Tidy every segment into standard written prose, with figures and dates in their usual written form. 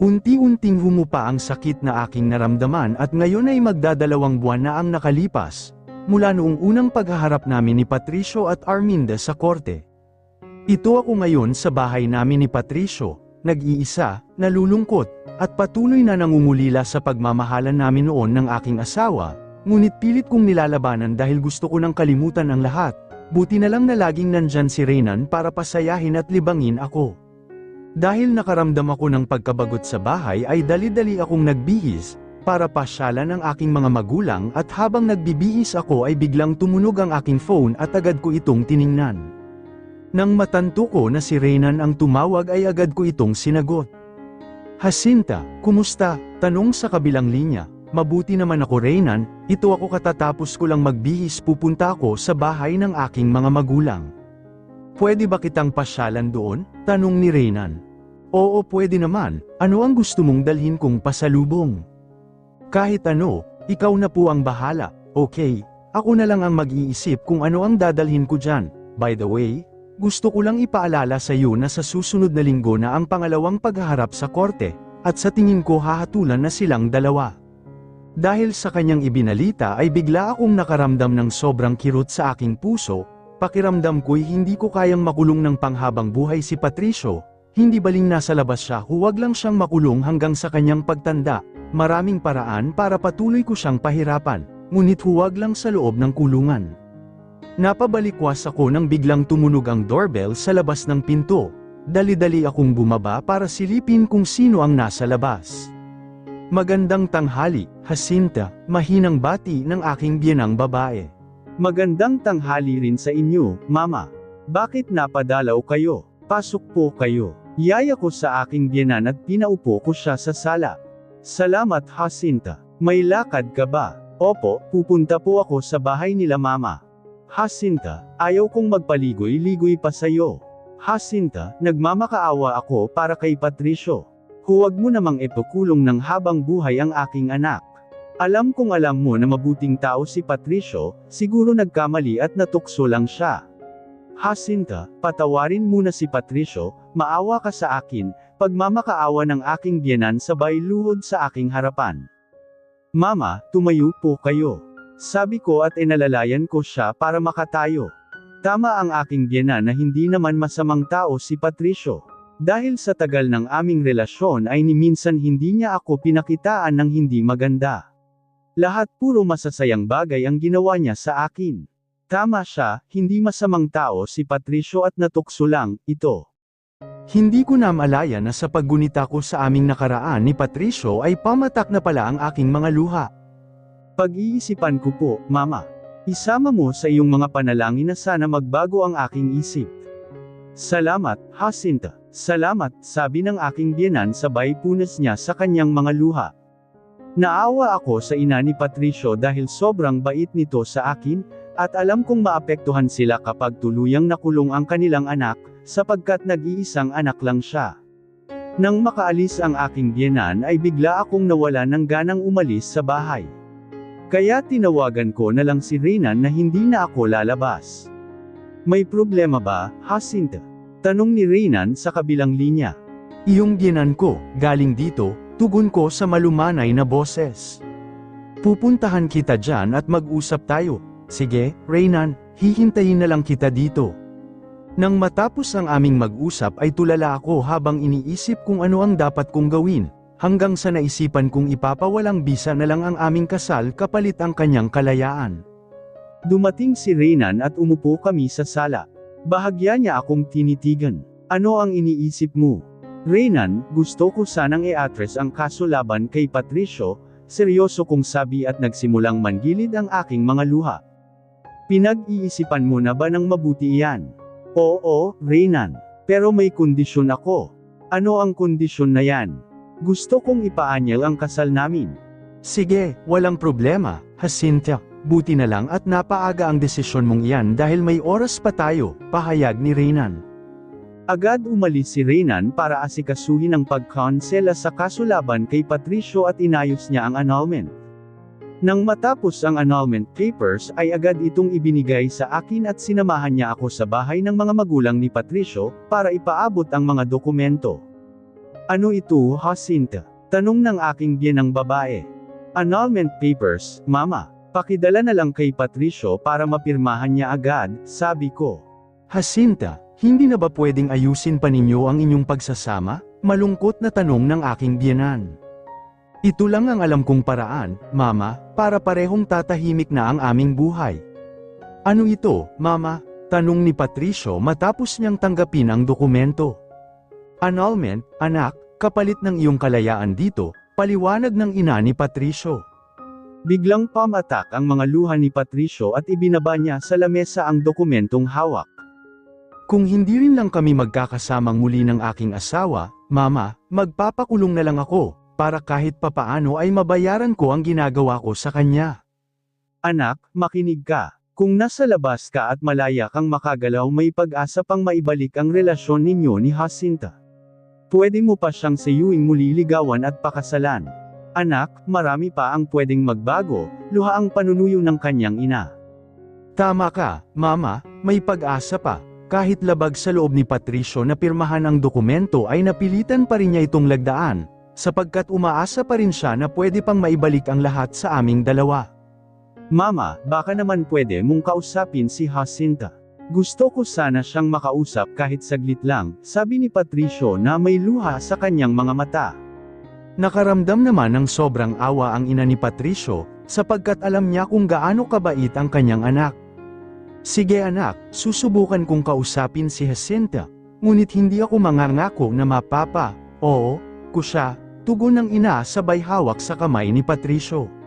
Unti-unting humupa ang sakit na aking naramdaman at ngayon ay magdadalawang buwan na ang nakalipas, mula noong unang paghaharap namin ni Patricio at Arminda sa korte. Ito ako ngayon sa bahay namin ni Patricio, nag-iisa, nalulungkot, at patuloy na nangungulila sa pagmamahalan namin noon ng aking asawa, ngunit pilit kong nilalabanan dahil gusto ko nang kalimutan ang lahat, buti na lang na laging nandyan si Reynan para pasayahin at libangin ako. Dahil nakaramdam ako ng pagkabagot sa bahay ay dali-dali akong nagbihis, para pasyalan ang aking mga magulang at habang nagbibihis ako ay biglang tumunog ang aking phone at agad ko itong tiningnan. Nang matanto ko na si Reynan ang tumawag ay agad ko itong sinagot. Jacinta, kumusta? Tanong sa kabilang linya. Mabuti naman ako Reynan, ito ako katatapos ko lang magbihis pupunta ako sa bahay ng aking mga magulang. Pwede ba kitang pasyalan doon? Tanong ni Reynan. Oo pwede naman, ano ang gusto mong dalhin kong pasalubong? Kahit ano, ikaw na po ang bahala, okay, ako na lang ang mag-iisip kung ano ang dadalhin ko dyan. By the way, gusto ko lang ipaalala sa iyo na sa susunod na linggo na ang pangalawang paghaharap sa korte, at sa tingin ko hahatulan na silang dalawa. Dahil sa kanyang ibinalita ay bigla akong nakaramdam ng sobrang kirot sa aking puso, pakiramdam ko'y hindi ko kayang makulong ng panghabang buhay si Patricio, hindi baling nasa labas siya huwag lang siyang makulong hanggang sa kanyang pagtanda, maraming paraan para patuloy ko siyang pahirapan, ngunit huwag lang sa loob ng kulungan. Napabalikwas ako nang biglang tumunog ang doorbell sa labas ng pinto. Dali-dali akong bumaba para silipin kung sino ang nasa labas. Magandang tanghali, Jacinta, mahinang bati ng aking biyenang babae. Magandang tanghali rin sa inyo, Mama. Bakit napadalaw kayo? Pasok po kayo. Yaya ko sa aking biyenan at pinaupo ko siya sa sala. Salamat Jacinta. May lakad ka ba? Opo, pupunta po ako sa bahay nila Mama. Jacinta, ayaw kong magpaligoy-ligoy pa sa'yo. Jacinta, nagmamakaawa ako para kay Patricio. Huwag mo namang ipakulong ng habang buhay ang aking anak. Alam kong alam mo na mabuting tao si Patricio, siguro nagkamali at natukso lang siya. Jacinta, patawarin muna si Patricio, maawa ka sa akin, pagmamakaawa ng aking biyenan sabay luhod sa aking harapan. Mama, tumayo po kayo. Sabi ko at inalalayan ko siya para makatayo. Tama ang aking biyenan na hindi naman masamang tao si Patricio. Dahil sa tagal ng aming relasyon ay ni minsan hindi niya ako pinakitaan ng hindi maganda. Lahat puro masasayang bagay ang ginawa niya sa akin. Tama siya, hindi masamang tao si Patricio at natukso lang, ito. Hindi ko na malaya na sa paggunita ko sa aming nakaraan ni Patricio ay pamatak na pala ang aking mga luha. Pag-iisipan ko po, Mama. Isama mo sa iyong mga panalangin na sana magbago ang aking isip. Salamat, Jacinta. Salamat, sabi ng aking biyenan sabay punas niya sa kanyang mga luha. Naawa ako sa ina ni Patricio dahil sobrang bait nito sa akin, at alam kong maapektuhan sila kapag tuluyang nakulong ang kanilang anak, sapagkat nag-iisang anak lang siya. Nang makaalis ang aking biyenan ay bigla akong nawala ng ganang umalis sa bahay. Kaya tinawagan ko na lang si Reynan na hindi na ako lalabas. May problema ba, Jacinta? Tanong ni Reynan sa kabilang linya. Iyong biyenan ko, galing dito, tugon ko sa malumanay na boses. Pupuntahan kita dyan at mag-usap tayo. Sige, Reynan, hihintayin na lang kita dito. Nang matapos ang aming mag-usap ay tulala ako habang iniisip kung ano ang dapat kong gawin. Hanggang sa naisipan kong ipapawalang bisa na lang ang aming kasal kapalit ang kanyang kalayaan. Dumating si Reynan at umupo kami sa sala. Bahagya niya akong tinitigan. Ano ang iniisip mo? Reynan, gusto ko sanang i-address ang kaso laban kay Patricio, seryoso kong sabi at nagsimulang mangilid ang aking mga luha. Pinag-iisipan mo na ba ng mabuti iyan? Oo, Reynan. Pero may kondisyon ako. Ano ang kondisyon na yan? Gusto kong ipaanyal ang kasal namin. Sige, walang problema, Jacinta. Buti na lang at napaaga ang desisyon mong iyan dahil may oras pa tayo, pahayag ni Reynan. Agad umalis si Reynan para asikasuhin ang pagkonsela sa kaso laban kay Patricio at inayos niya ang annulment. Nang matapos ang annulment papers ay agad itong ibinigay sa akin at sinamahan niya ako sa bahay ng mga magulang ni Patricio para ipaabot ang mga dokumento. Ano ito, Jacinta? Tanong ng aking biyenang babae. Annulment papers, Mama. Pakidala na lang kay Patricio para mapirmahan niya agad, sabi ko. Jacinta, hindi na ba pwedeng ayusin pa ninyo ang inyong pagsasama? Malungkot na tanong ng aking biyenan. Ito lang ang alam kong paraan, Mama, para parehong tatahimik na ang aming buhay. Ano ito, Mama? Tanong ni Patricio matapos niyang tanggapin ang dokumento. Annulment, anak, kapalit ng iyong kalayaan dito, paliwanag ng ina ni Patricio. Biglang pamatak ang mga luha ni Patricio at ibinaba niya sa lamesa ang dokumentong hawak. Kung hindi rin lang kami magkakasamang muli ng aking asawa, Mama, magpapakulong na lang ako, para kahit papaano ay mabayaran ko ang ginagawa ko sa kanya. Anak, makinig ka. Kung nasa labas ka at malaya kang makagalaw, may pag-asa pang maibalik ang relasyon ninyo ni Jacinta. Pwede mo pa siyang sayuing muli ligawan at pakasalan. Anak, marami pa ang pwedeng magbago, luha ang panunuyo ng kanyang ina. Tama ka, Mama, may pag-asa pa. Kahit labag sa loob ni Patricio na pirmahan ang dokumento ay napilitan pa rin niya itong lagdaan, sapagkat umaasa pa rin siya na pwede pang maibalik ang lahat sa aming dalawa. Mama, baka naman pwede mong kausapin si Jacinta. Gusto ko sana siyang makausap kahit saglit lang, sabi ni Patricio na may luha sa kanyang mga mata. Nakaramdam naman ng sobrang awa ang ina ni Patricio, sapagkat alam niya kung gaano kabait ang kanyang anak. Sige anak, susubukan kong kausapin si Jacinta, ngunit hindi ako mangangako na mapapa, oo, ko siya, tugon ng ina sabay hawak sa kamay ni Patricio.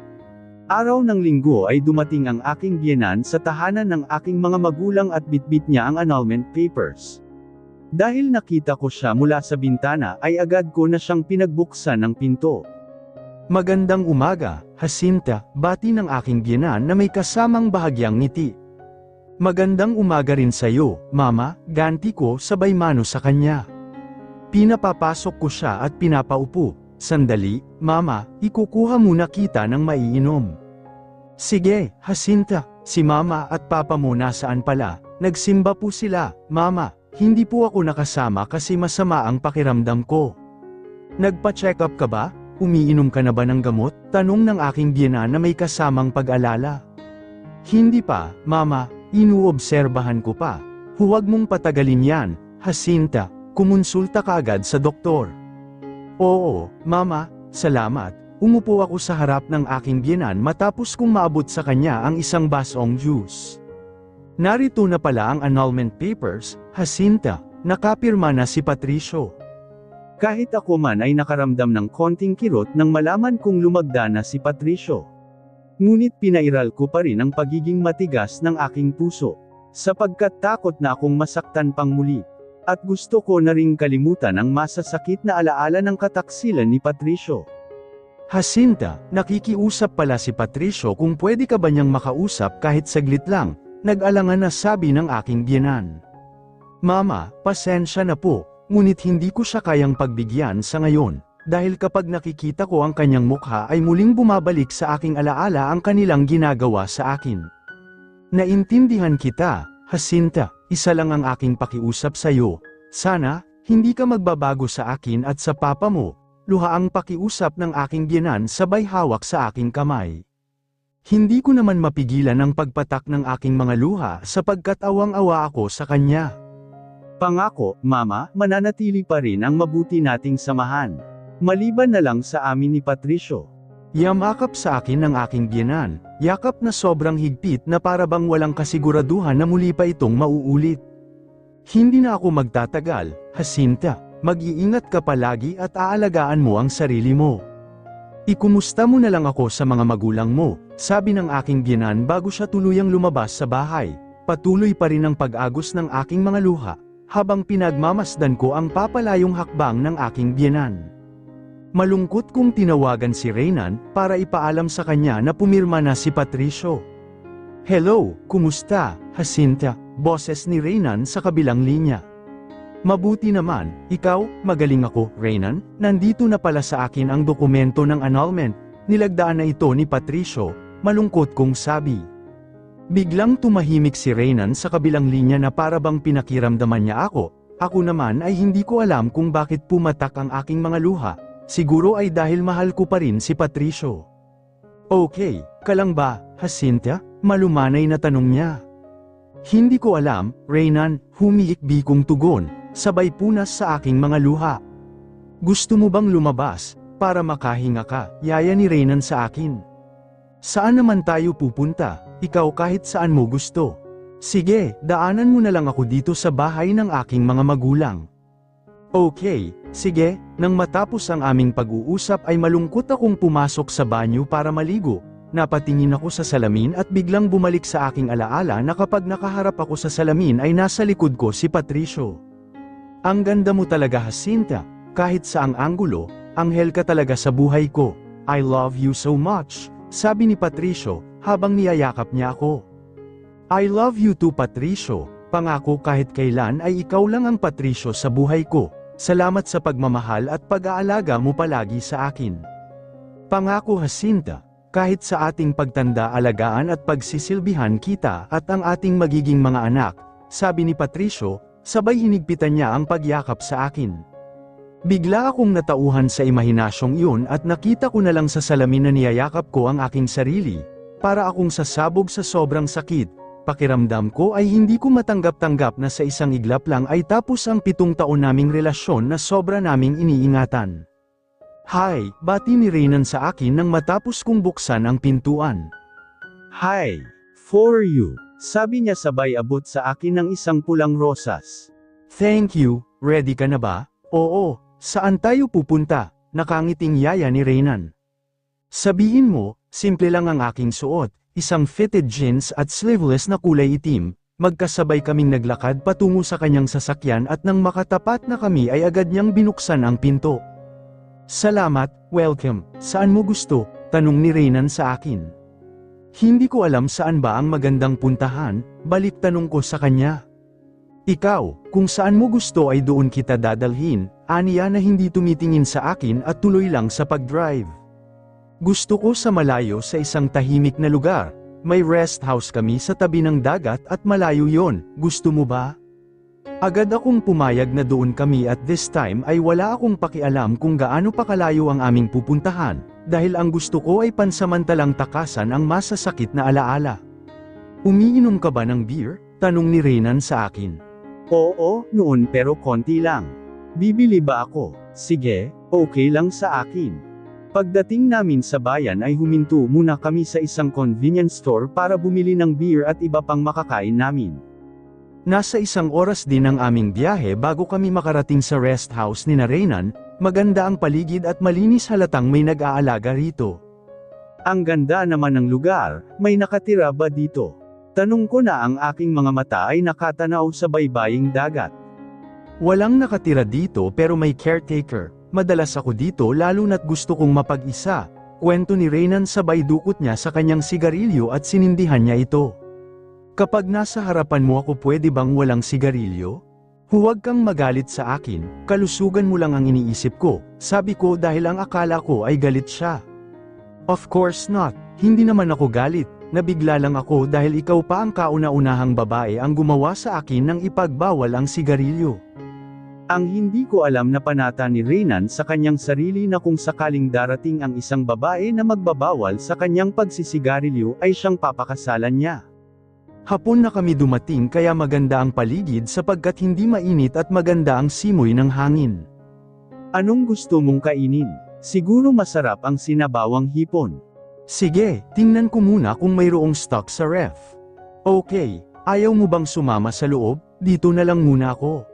Araw ng Linggo ay dumating ang aking biyenan sa tahanan ng aking mga magulang at bitbit niya ang annulment papers. Dahil nakita ko siya mula sa bintana ay agad ko na siyang pinagbuksan ng pinto. Magandang umaga, Jacinta, bati ng aking biyenan na may kasamang bahagyang ngiti. Magandang umaga rin sa'yo, Mama, ganti ko sabay mano sa kanya. Pinapapasok ko siya at pinapaupo. Sandali, Mama, ikukuha muna kita ng maiinom. Sige, Jacinta, si Mama at Papa mo nasaan pala? Nagsimba po sila, Mama, hindi po ako nakasama kasi masama ang pakiramdam ko. Nagpa-check up ka ba? Umiinom ka na ba ng gamot? Tanong ng aking biyena na may kasamang pag-alala. Hindi pa, Mama, inuobserbahan ko pa. Huwag mong patagalin yan, Jacinta, kumonsulta ka agad sa doktor. Oo, Mama, salamat. Umupo ako sa harap ng aking biyenan matapos kong maabot sa kanya ang isang basong juice. Narito na pala ang annulment papers, Jacinta, nakapirma na si Patricio. Kahit ako man ay nakaramdam ng konting kirot nang malaman kong lumagda na si Patricio. Ngunit pinairal ko pa rin ang pagiging matigas ng aking puso, sapagkat takot na akong masaktan pang muli. At gusto ko na ring kalimutan ang masasakit na alaala ng kataksilan ni Patricio. Jacinta, nakikiusap pala si Patricio kung pwede ka ba niyang makausap kahit saglit lang, nag-alangan na sabi ng aking biyenan. Mama, pasensya na po, ngunit hindi ko siya kayang pagbigyan sa ngayon, dahil kapag nakikita ko ang kanyang mukha ay muling bumabalik sa aking alaala ang kanilang ginagawa sa akin. Naintindihan kita, Jacinta. Isa lang ang aking pakiusap sa iyo. Sana, hindi ka magbabago sa akin at sa papa mo, luha ang pakiusap ng aking biyenan sabay hawak sa aking kamay. Hindi ko naman mapigilan ang pagpatak ng aking mga luha sapagkat awang-awa ako sa kanya. Pangako, Mama, mananatili pa rin ang mabuti nating samahan. Maliban na lang sa amin ni Patricio. Yamakap sa akin ng aking biyenan, yakap na sobrang higpit na para bang walang kasiguraduhan na muli pa itong mauulit. Hindi na ako magtatagal, Jacinta, mag-iingat ka palagi at aalagaan mo ang sarili mo. Ikumusta mo na lang ako sa mga magulang mo, sabi ng aking biyenan bago siya tuluyang lumabas sa bahay. Patuloy pa rin ang pag-agos ng aking mga luha, habang pinagmamasdan ko ang papalayong hakbang ng aking biyenan. Malungkot kong tinawagan si Reynan para ipaalam sa kanya na pumirma na si Patricio. Hello, kumusta, Jacinta? Boses ni Reynan sa kabilang linya. Mabuti naman, ikaw, magaling ako, Reynan. Nandito na pala sa akin ang dokumento ng annulment, nilagdaan na ito ni Patricio, malungkot kong sabi. Biglang tumahimik si Reynan sa kabilang linya na para bang pinakiramdaman niya ako, Ako naman ay hindi ko alam kung bakit pumatak ang aking mga luha, siguro ay dahil mahal ko pa rin si Patricio. Okay, ka lang ba, Jacinta? Malumanay na tanong niya. Hindi ko alam, Reynan, humiikbi kong tugon, sabay punas sa aking mga luha. Gusto mo bang lumabas, para makahinga ka, yaya ni Reynan sa akin. Saan naman tayo pupunta, ikaw kahit saan mo gusto. Sige, daanan mo na lang ako dito sa bahay ng aking mga magulang. Okay, sige, nang matapos ang aming pag-uusap ay malungkot akong pumasok sa banyo para maligo. Napatingin ako sa salamin at biglang bumalik sa aking alaala na kapag nakaharap ako sa salamin ay nasa likod ko si Patricio. Ang ganda mo talaga, Jacinta, kahit saang anggulo, anghel ka talaga sa buhay ko. I love you so much, sabi ni Patricio, habang niyayakap niya ako. I love you too, Patricio, pangako kahit kailan ay ikaw lang ang Patricio sa buhay ko. Salamat sa pagmamahal at pag-aalaga mo palagi sa akin. Pangako, Jacinta, kahit sa ating pagtanda alagaan at pagsisilbihan kita at ang ating magiging mga anak, sabi ni Patricio, sabay hinigpitan niya ang pagyakap sa akin. Bigla akong natauhan sa imahinasyong iyon at nakita ko na lang sa salamin na niyayakap ko ang aking sarili, para akong sasabog sa sobrang sakit. Pakiramdam ko ay hindi ko matanggap-tanggap na sa isang iglap lang ay tapos ang 7 taon naming relasyon na sobra naming iniingatan. Hi, bati ni Reynan sa akin nang matapos kong buksan ang pintuan. Hi, for you, sabi niya sabay abot sa akin ng isang pulang rosas. Thank you, ready ka na ba? Oo, saan tayo pupunta? Nakangiting yaya ni Reynan. Sabihin mo, simple lang ang aking suot, isang fitted jeans at sleeveless na kulay itim. Magkasabay kaming naglakad patungo sa kanyang sasakyan at nang makatapat na kami ay agad niyang binuksan ang pinto. Salamat, welcome, saan mo gusto? Tanong ni Reynan sa akin. Hindi ko alam saan ba ang magandang puntahan, balik tanong ko sa kanya. Ikaw, kung saan mo gusto ay doon kita dadalhin, aniya na hindi tumitingin sa akin at tuloy lang sa pag-drive. Gusto ko sa malayo sa isang tahimik na lugar, may rest house kami sa tabi ng dagat at malayo yon, gusto mo ba? Agad akong pumayag na doon kami at this time ay wala akong pakialam kung gaano pa kalayo ang aming pupuntahan, dahil ang gusto ko ay pansamantalang takasan ang masasakit na alaala. Umiinom ka ba ng beer? Tanong ni Reynan sa akin. Oo, noon pero konti lang. Bibili ba ako? Sige, okay lang sa akin. Pagdating namin sa bayan ay huminto muna kami sa isang convenience store para bumili ng beer at iba pang makakain namin. Nasa 1 oras din ang aming biyahe bago kami makarating sa rest house ni Reynan. Maganda ang paligid at malinis, halatang may nag-aalaga rito. Ang ganda naman ng lugar, may nakatira ba dito? Tanong ko na ang aking mga mata ay nakatanaw sa baybaying dagat. Walang nakatira dito pero may caretaker. Madalas ako dito lalo na't gusto kong mapag-isa. Kwento ni Reynan sabay dukot niya sa kanyang sigarilyo at sinindihan niya ito. Kapag nasa harapan mo ako pwede bang walang sigarilyo? Huwag kang magalit sa akin, kalusugan mo lang ang iniisip ko, sabi ko dahil ang akala ko ay galit siya. Of course not, hindi naman ako galit, nabigla lang ako dahil ikaw pa ang kauna-unahang babae ang gumawa sa akin ng ipagbawal ang sigarilyo. Ang hindi ko alam na panata ni Reynan sa kanyang sarili na kung sakaling darating ang isang babae na magbabawal sa kanyang pagsisigarilyo ay siyang papakasalan niya. Hapon na kami dumating kaya maganda ang paligid sapagkat hindi mainit at maganda ang simoy ng hangin. Anong gusto mong kainin? Siguro masarap ang sinabawang hipon. Sige, tingnan ko muna kung mayroong stock sa ref. Okay, ayaw mo bang sumama sa loob? Dito na lang muna ako.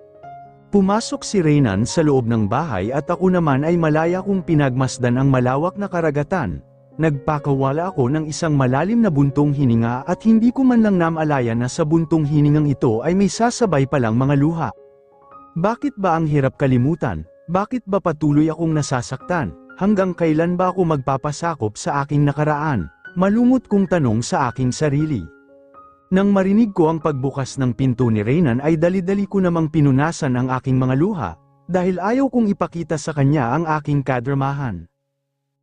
Pumasok si Reynan sa loob ng bahay at ako naman ay malaya kong pinagmasdan ang malawak na karagatan. Nagpakawala ako ng isang malalim na buntong hininga at hindi ko man lang namalayan na sa buntong hiningang ito ay may sasabay palang mga luha. Bakit ba ang hirap kalimutan? Bakit ba patuloy akong nasasaktan? Hanggang kailan ba ako magpapasakop sa aking nakaraan? Malumot kong tanong sa aking sarili. Nang marinig ko ang pagbukas ng pinto ni Reynan ay dali-dali ko namang pinunasan ang aking mga luha, dahil ayaw kong ipakita sa kanya ang aking kadramahan.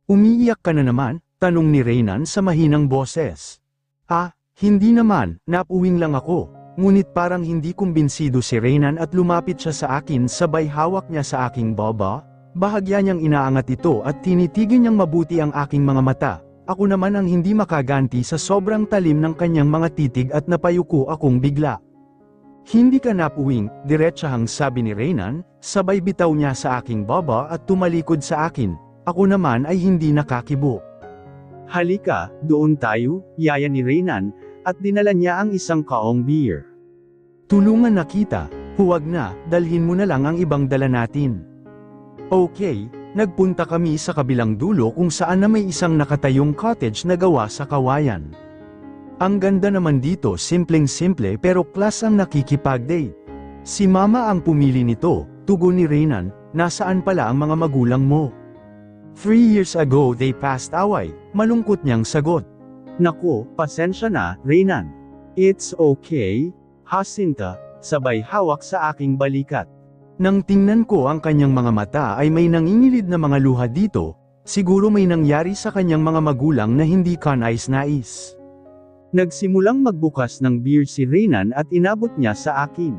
Umiiyak ka na naman? Tanong ni Reynan sa mahinang boses. Ah, hindi naman, napuwing lang ako. ngunit parang hindi kumbinsido si Reynan at lumapit siya sa akin sabay hawak niya sa aking baba, bahagya niyang inaangat ito at tinitigil niyang mabuti ang aking mga mata. Ako naman ang hindi makaganti sa sobrang talim ng kanyang mga titig at napayuko akong bigla. Hindi ka napuwing, diretsahang sabi ni Reynan, sabay bitaw niya sa aking baba at tumalikod sa akin. Ako naman ay hindi nakakibo. Halika, doon tayo, yaya ni Reynan, at dinala niya ang isang kaong beer. Tulungan na kita, huwag na, dalhin mo na lang ang ibang dala natin. Okay, nagpunta kami sa kabilang dulo kung saan na may isang nakatayong cottage na gawa sa kawayan. Ang ganda naman dito, simpleng-simple pero class ang nakikipag-date. Si mama ang pumili nito, tugon ni Reynan, nasaan pala ang mga magulang mo? 3 years ago they passed away, malungkot niyang sagot. Naku, pasensya na, Reynan. It's okay, Jacinta, sabay hawak sa aking balikat. Nang tingnan ko ang kanyang mga mata ay may nangingilid na mga luha dito, siguro may nangyari sa kanyang mga magulang na hindi kanais-nais. Nagsimulang magbukas ng beer si Reynan at inabot niya sa akin.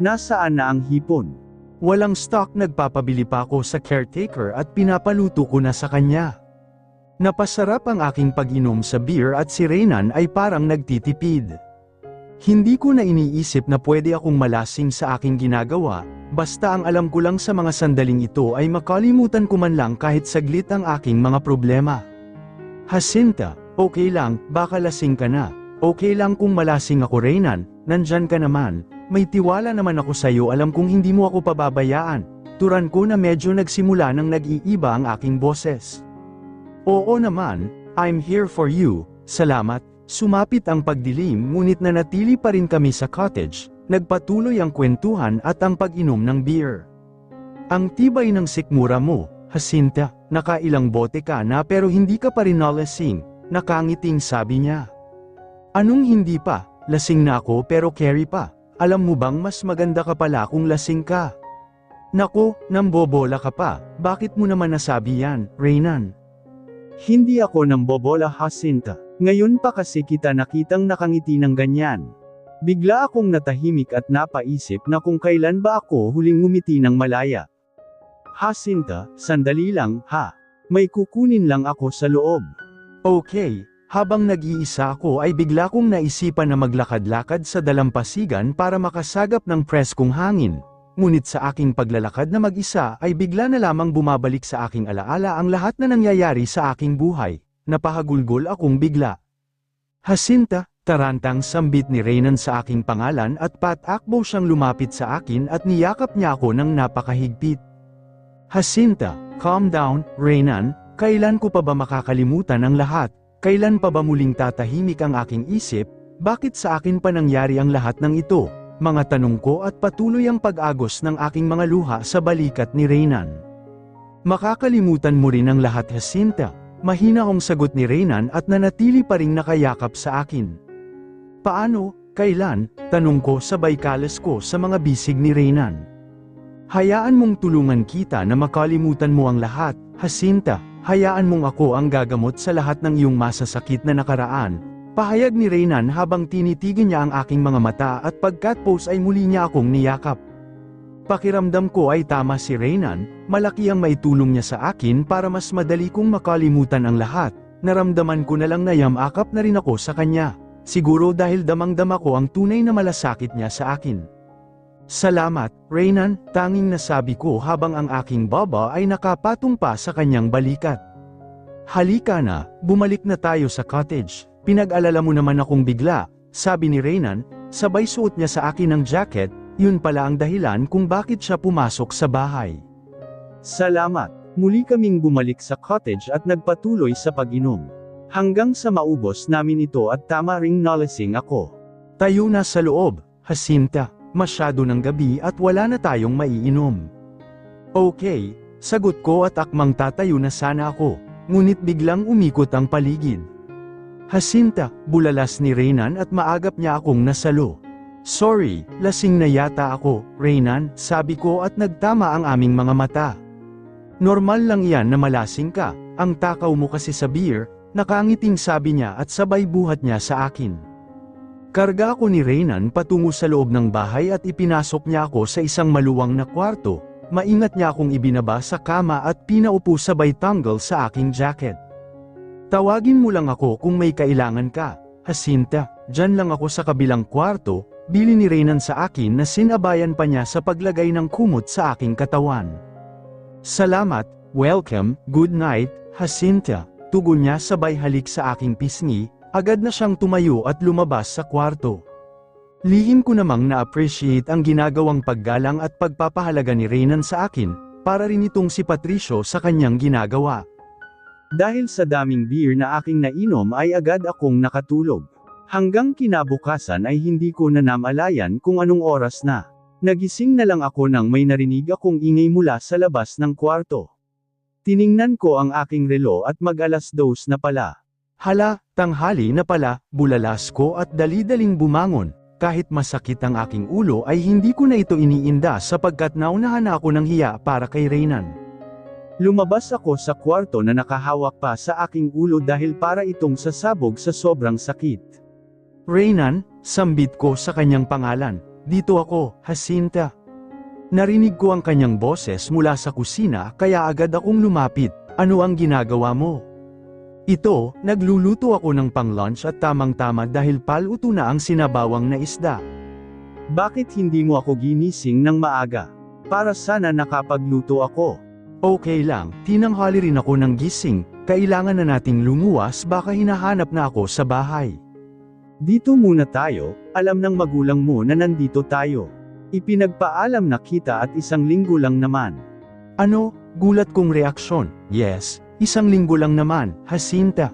Nasaan na ang hipon? Walang stock, nagpapabili pa ako sa caretaker at pinapaluto ko na sa kanya. Napasarap ang aking pag-inom sa beer at si Reynan ay parang nagtitipid. Hindi ko na iniisip na pwede akong malasing sa aking ginagawa, basta ang alam ko lang sa mga sandaling ito ay makalimutan ko man lang kahit saglit ang aking mga problema. Jacinta, okay lang, baka lasing ka na. Okay lang kung malasing ako, Reynan, nandyan ka naman, may tiwala naman ako sa'yo, alam kong hindi mo ako pababayaan. Turan ko na medyo nagsimula nang nag-iiba ang aking boses. Oo naman, I'm here for you, salamat. Sumapit ang pagdilim ngunit nanatili pa rin kami sa cottage, nagpatuloy ang kwentuhan at ang pag-inom ng beer. Ang tibay ng sikmura mo, Jacinta, nakailang bote ka na pero hindi ka pa rin nalasing, nakangiting sabi niya. Anong hindi pa, lasing na ako pero carry pa, alam mo bang mas maganda ka pala kung lasing ka? Nako, nambobola ka pa, bakit mo naman nasabi yan, Reynan? Hindi ako nambobola, Jacinta. Ngayon pa kasi kita nakitang nakangiti ng ganyan. Bigla akong natahimik at napaisip na kung kailan ba ako huling ngumiti ng malaya. Jacinta, sandali lang, ha? May kukunin lang ako sa loob. Okay, habang nag-iisa ako ay bigla kong naisipan na maglakad-lakad sa dalampasigan para makasagap ng preskong hangin. Ngunit sa aking paglalakad na mag-isa ay bigla na lamang bumabalik sa aking alaala ang lahat na nangyayari sa aking buhay. Napahagulgol akong bigla. Jacinta, tarantang sambit ni Reynan sa aking pangalan at patakbo siyang lumapit sa akin at niyakap niya ako ng napakahigpit. Jacinta, calm down, Reynan, kailan ko pa ba makakalimutan ang lahat? Kailan pa ba muling tatahimik ang aking isip? Bakit sa akin pa nangyari ang lahat ng ito? Mga tanong ko at patuloy ang pag-agos ng aking mga luha sa balikat ni Reynan. Makakalimutan mo rin ang lahat, Jacinta. Mahina akong sagot ni Reynan at nanatili pa ring nakayakap sa akin. Paano, kailan, tanong ko sabay kalas ko sa mga bisig ni Reynan. Hayaan mong tulungan kita na makalimutan mo ang lahat, Jacinta, hayaan mong ako ang gagamot sa lahat ng iyong masasakit na nakaraan. Pahayag ni Reynan habang tinitigan niya ang aking mga mata at pagkatapos ay muli niya akong niyakap. Pakiramdam ko ay tama si Reynan, malaki ang maitulong niya sa akin para mas madali kong makalimutan ang lahat. Naramdaman ko na lang na yamakap na rin ako sa kanya. Siguro dahil damang-dama ko ang tunay na malasakit niya sa akin. Salamat, Reynan, tanging nasabi ko habang ang aking baba ay nakapatong pa sa kanyang balikat. Halika na, bumalik na tayo sa cottage. Pinag-alala mo naman akong bigla, sabi ni Reynan, sabay suot niya sa akin ng jacket. Yun pala ang dahilan kung bakit siya pumasok sa bahay. Salamat. Muli kaming bumalik sa cottage at nagpatuloy sa pag-inom. Hanggang sa maubos namin ito at tama ring nalasing ako. Tayo na sa loob, Jacinta. Masyado ng gabi at wala na tayong maiinom. Okay, sagot ko at akmang tatayo na sana ako. Ngunit biglang umikot ang paligid. Jacinta, bulalas ni Reynan at maagap niya akong nasalo. Sorry, lasing na yata ako, Reynan, sabi ko at nagtama ang aming mga mata. Normal lang yan na malasing ka, ang takaw mo kasi sa beer, nakangiting sabi niya at sabay buhat niya sa akin. Karga ako ni Reynan patungo sa loob ng bahay at ipinasok niya ako sa isang maluwang na kwarto. Maingat niya akong ibinaba sa kama at pinaupo sabay tanggal sa aking jacket. Tawagin mo lang ako kung may kailangan ka, Jacinta. Diyan lang ako sa kabilang kwarto, bili ni Reynan sa akin na sinabayan pa niya sa paglagay ng kumot sa aking katawan. Salamat, welcome, good night, Jacinta. Tugon niya sabay halik sa aking pisngi. Agad na siyang tumayo at lumabas sa kwarto. Lihim ko namang na-appreciate ang ginagawang paggalang at pagpapahalaga ni Reynan sa akin, para rin itong si Patricio sa kanyang ginagawa. Dahil sa daming beer na aking nainom ay agad akong nakatulog. Hanggang kinabukasan ay hindi ko na namalayan kung anong oras na. Nagising na lang ako nang may narinig akong ingay mula sa labas ng kwarto. Tiningnan ko ang aking relo at mag-2:00 na pala. Hala, tanghali na pala, bulalas ko at dali-daling bumangon. Kahit masakit ang aking ulo ay hindi ko na ito iniinda sapagkat naunahan na ako ng hiya para kay Reynan. Lumabas ako sa kwarto na nakahawak pa sa aking ulo dahil para itong sasabog sa sobrang sakit. Reynan, sambit ko sa kanyang pangalan. Dito ako, Jacinta. Narinig ko ang kanyang boses mula sa kusina kaya agad akong lumapit. Ano ang ginagawa mo? Ito, nagluluto ako ng pang-lunch at tamang-tama dahil paluto na ang sinabawang na isda. Bakit hindi mo ako ginising ng maaga? Para sana nakapagluto ako. Okay lang, tinanghali rin ako ng gising, kailangan na nating lumuwas baka hinahanap na ako sa bahay. Dito muna tayo, alam ng magulang mo na nandito tayo. Ipinagpaalam na kita at 1 linggo lang naman. Ano? Gulat kong reaksyon. Yes. 1 linggo lang naman, Jacinta.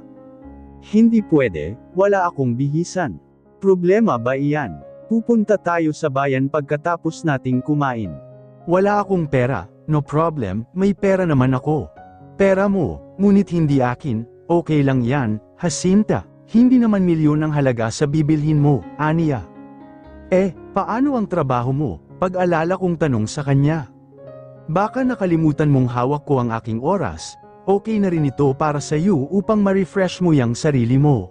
Hindi pwede, wala akong bihisan. Problema ba iyan? Pupunta tayo sa bayan pagkatapos nating kumain. Wala akong pera, no problem, may pera naman ako. Pera mo, ngunit hindi akin, okay lang yan, Jacinta. Hindi naman milyon ang halaga sa bibilhin mo, aniya. Paano ang trabaho mo? Pag-alala kong tanong sa kanya. Baka nakalimutan mong hawak ko ang aking oras. Okay na rin ito para sa iyo upang ma-refresh mo yang sarili mo.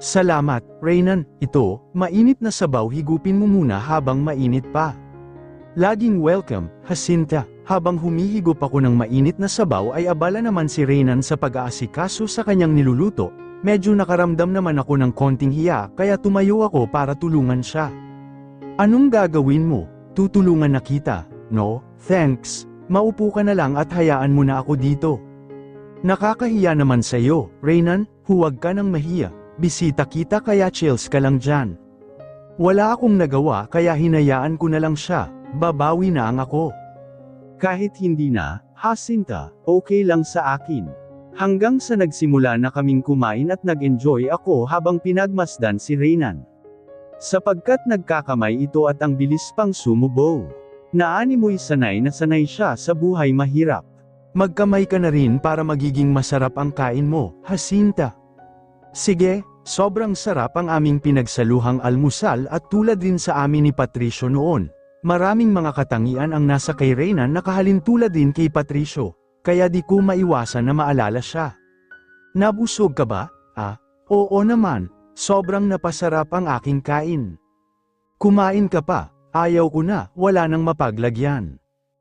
Salamat, Reynan. Ito, mainit na sabaw higupin mo muna habang mainit pa. Laging welcome, Jacinta. Habang humihigop ako ng mainit na sabaw ay abala naman si Reynan sa pag-aasikaso sa kanyang niluluto. Medyo nakaramdam naman ako ng konting hiya kaya tumayo ako para tulungan siya. Anong gagawin mo? Tutulungan na kita. No, thanks. Maupo ka na lang at hayaan mo na ako dito. Nakakahiya naman sa'yo, Reynan, huwag ka nang mahiya. Bisita kita kaya chills ka lang dyan. Wala akong nagawa kaya hinayaan ko na lang siya, babawi na ang ako. Kahit hindi na, Jacinta, okay lang sa akin. Hanggang sa nagsimula na kaming kumain at nag-enjoy ako habang pinagmasdan si Reynan. Sapagkat nagkakamay ito at ang bilis pang sumubo. Naanimoy sanay na sanay siya sa buhay mahirap. Magkamay ka na rin para magiging masarap ang kain mo, Jacinta. Sige, sobrang sarap ang aming pinagsaluhang almusal at tulad din sa amin ni Patricio noon. Maraming mga katangian ang nasa kay Reynan na kahalintulad din kay Patricio, kaya di ko maiwasan na maalala siya. Nabusog ka ba? Oo naman, sobrang napasarap ang aking kain. Kumain ka pa, ayaw ko na, wala nang mapaglagyan.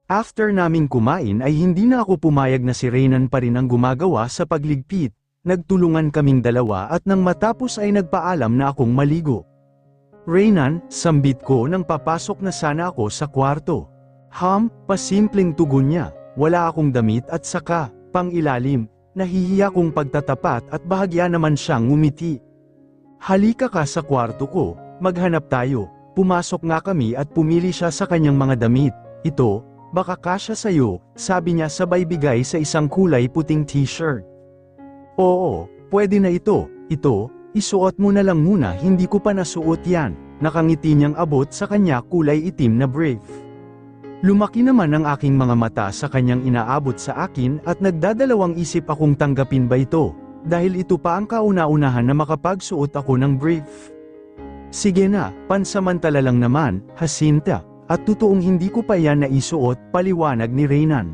After naming kumain ay hindi na ako pumayag na si Reynan pa rin ang gumagawa sa pagligpit. Nagtulungan kaming dalawa at nang matapos ay nagpaalam na akong maligo. Reynan, sambit ko nang papasok na sana ako sa kwarto. Pasimpleng tugon niya, wala akong damit at saka, pang ilalim, nahihiya kong pagtatapat at bahagya naman siyang ngumiti. Halika ka sa kwarto ko, maghanap tayo. Pumasok nga kami at pumili siya sa kanyang mga damit. Ito, baka kasya sa'yo, sabi niya sabay bigay sa isang kulay puting t-shirt. Oo, pwede na ito, isuot mo na lang muna hindi ko pa nasuot yan, nakangiti niyang abot sa kanya kulay itim na brief. Lumaki naman ang aking mga mata sa kanyang inaabot sa akin at nagdadalawang isip akong tanggapin ba ito, dahil ito pa ang kauna-unahan na makapagsuot ako ng brief. Sige na, pansamantala lang naman, Jacinta. At totoong hindi ko pa yan naisuot, paliwanag ni Reynan.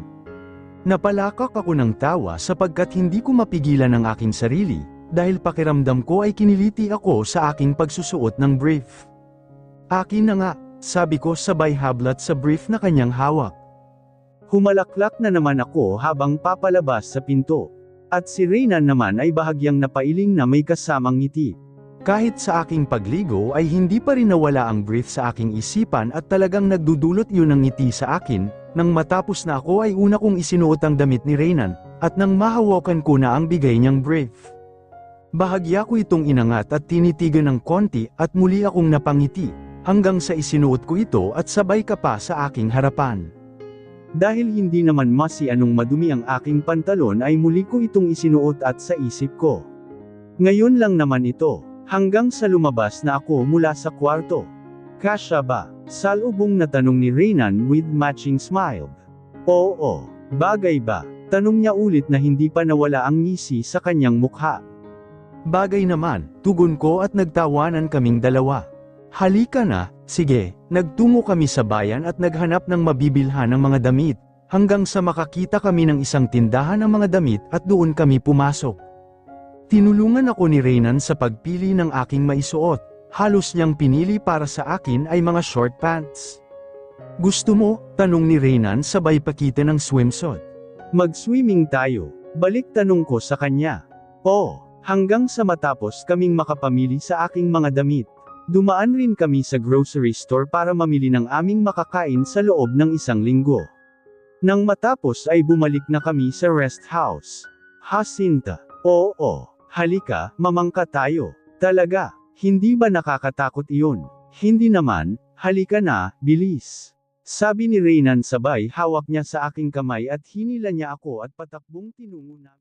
Napalakak ako ng tawa sapagkat hindi ko mapigilan ang aking sarili, dahil pakiramdam ko ay kiniliti ako sa aking pagsusuot ng brief. Akin na nga, sabi ko sabay hablat sa brief na kanyang hawak. Humalaklak na naman ako habang papalabas sa pinto. At si Reynan naman ay bahagyang napailing na may kasamang ngiti. Kahit sa aking pagligo ay hindi pa rin nawala ang brief sa aking isipan at talagang nagdudulot yun ng ngiti sa akin, nang matapos na ako ay una kong isinuot ang damit ni Reynan, at nang mahawakan ko na ang bigay niyang brief. Bahagya ko itong inangat at tinitigan ng konti at muli akong napangiti, hanggang sa isinuot ko ito at sabay ka pa sa aking harapan. Dahil hindi naman anong madumi ang aking pantalon ay muli ko itong isinuot at sa isip ko. Ngayon lang naman ito, hanggang sa lumabas na ako mula sa kwarto. Kasya ba? Salubong na tanong ni Reynan with matching smile. Oo, bagay ba? Tanong niya ulit na hindi pa nawala ang ngisi sa kanyang mukha. Bagay naman, tugon ko at nagtawanan kaming dalawa. Halika na, sige, nagtungo kami sa bayan at naghanap ng mabibilhan ng mga damit, hanggang sa makakita kami ng isang tindahan ng mga damit at doon kami pumasok. Tinulungan ako ni Reynan sa pagpili ng aking maisuot, halos niyang pinili para sa akin ay mga short pants. Gusto mo? Tanong ni Reynan sabay pakita ng swimsuit. Mag-swimming tayo, balik tanong ko sa kanya. Oo, hanggang sa matapos kaming makapamili sa aking mga damit. Dumaan rin kami sa grocery store para mamili ng aming makakain sa loob ng isang linggo. Nang matapos ay bumalik na kami sa rest house. Jacinta, oo, halika, mamangka tayo. Talaga, hindi ba nakakatakot iyon? Hindi naman, halika na, bilis. Sabi ni Reynan sabay hawak niya sa aking kamay at hinila niya ako at patakbong tinungo na.